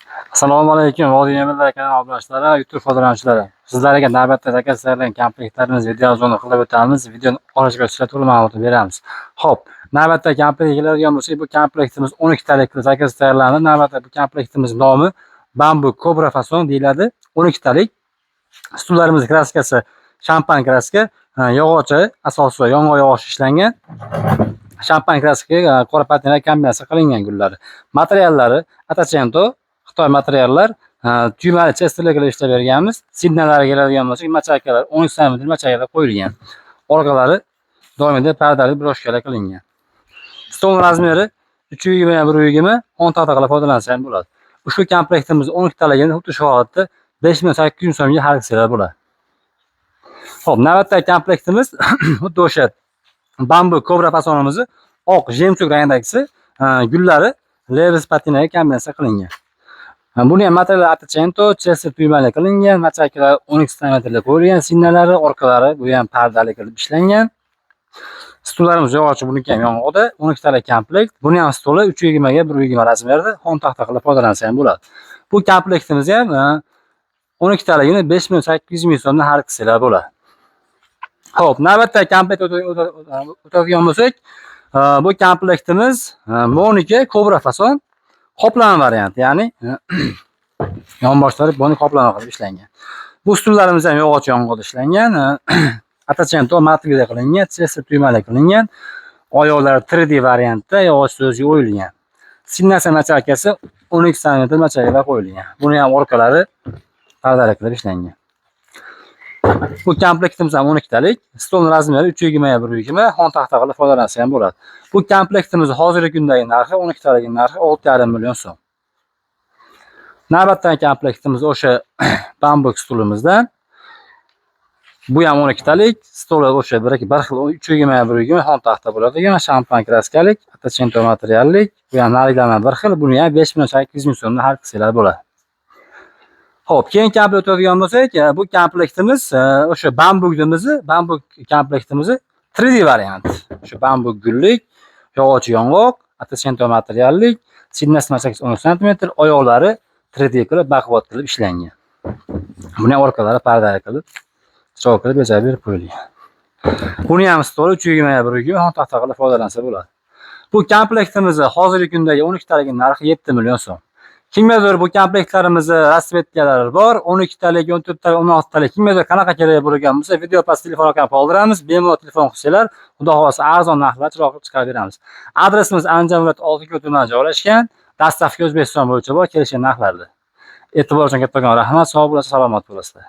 Assalomu alaykum, Vodiy Emillar kanali obunachilari, YouTube foydalanuvchilari. Sizlarga navbatda zakaz tayyorlagan komplektlarimiz videosini qilib o'tamiz. Videoni orasiga tushirib to'liq ma'lumot beramiz. Xo'p, navbatda komplekt keladigan bo'lsak, bu komplektimiz 12 talik zakaz tayyorlandi. Navbatda bu komplektimiz nomi Bambu Cobra fason deyiladi. 12 talik. Stullarimiz kraskasi shampan kraska, yog'ochi asosi yong'oq yog'ochi ishlangan. Shampan kraskaga qora patina kombinatsiya qilingan gullari. Materiallari Atachento Xitoy materiallar, tuymali chesterlarga ishlab berganmiz. Signallarga keladigan bo'lsak, machakalar 13 sm machakalar qo'yilgan. Orqalari doimida pardali broshkalar qilingan. Stol razmeri 320 120 10 taxta qilib foydalansa ham bo'ladi. Ushbu komplektimiz 12 taligini xuddi shu holatda 5800 so'mga har ikkalasi bo'ladi. Xo'p, navbatdagi komplektimiz xuddi o'sha Bambu Cobra fasonimizni oq jemchug rangdagisi gullari levis patinaga kombinatsiya qilingan. Buni ham material Atachento chester tuymali qilingan, machakalar 12 sm qo'yilgan, signallari orqalari bu ham pardali qilib ishlangan. Stullarimiz yog'ochi, buniki ham yong'oqda, 12 talik komplekt. Buni ham stoli 320 ga 120 razmerda, xom taxta qilib foydalansa ham bo'ladi. Bu komplektimiz ham 12 taligini 5800 ming so'mdan har ikkalasi bo'ladi. Xo'p, navbatdagi komplekt o'tadigan bo'lsak, bu komplektimiz Monika Cobra fason qoplama varianti, ya'ni yonboshlari buni qoplama qilib ishlangan. Bu stullarimiz ham yog'och yong'oqda ishlangan, Atachento materialda qilingan, chester tuymali qilingan. Oyoqlari 3D variantda yog'och so'ziga o'yilgan. Signasi machakasi 12 sm machakalar qo'yilgan. Buni ham orqalari pardali qilib ishlangan. Bu komplektimiz ham 12 talik. Stol razmeri 320 ga 120, xon taxta qilib foydalansa ham bo'ladi. Bu komplektimiz hozirgi kundagi narxi 12 taligning narxi 6,5 million so'm. Navbatdagi komplektimiz o'sha bambuk stulimizdan. Bu ham 12 talik. Stol o'sha bir xil 320 ga 120 xon taxta bo'ladigan shampan kraskalik, Atachento materiallik. Bu ham narxlari bir xil. Buni ham 5800 ming so'mdan har ikkalasi bo'ladi. Xo'p, keyin komplekt o'tadigan bo'lsak, bu komplektimiz o'sha bambuk komplektimiz 3D variant. O'sha bambuk gullik, yog'ochi yong'oq, Atachento materiallik, signasi machakasi 10 sm, oyoqlari 3D qilib, baquvvat qilib ishlangan. Buni ham orqalari pardali qilib, chiroq qilib bezaib berib qo'yilgan. Buni ham stoli 320 ga 120 xon taxta qilib foydalansa bo'ladi. Bu komplektimiz hozirgi kundagi 12 taligning narxi 7 million so'm. Kimgadir bu komplektlarimizni rasvetkalari bor, 12 talik, 14 talik, 16 talik. Kimgadir qanaqa kerak bo'lgan bo'lsa, video past telefon raqamini qoldiramiz. Bemalol telefon qilsanglar, xudo xolasa arzon narxlar chiroq qilib chiqarib beramiz. Adresimiz Andijon viloyati Oltiko'l tumanida joylashgan. Dastavka O'zbekiston bo'yicha bor, kelishgan narxlarda. E'tibor uchun kattakon rahmat. Sog' bo'lasizlar, salomat bo'lasizlar.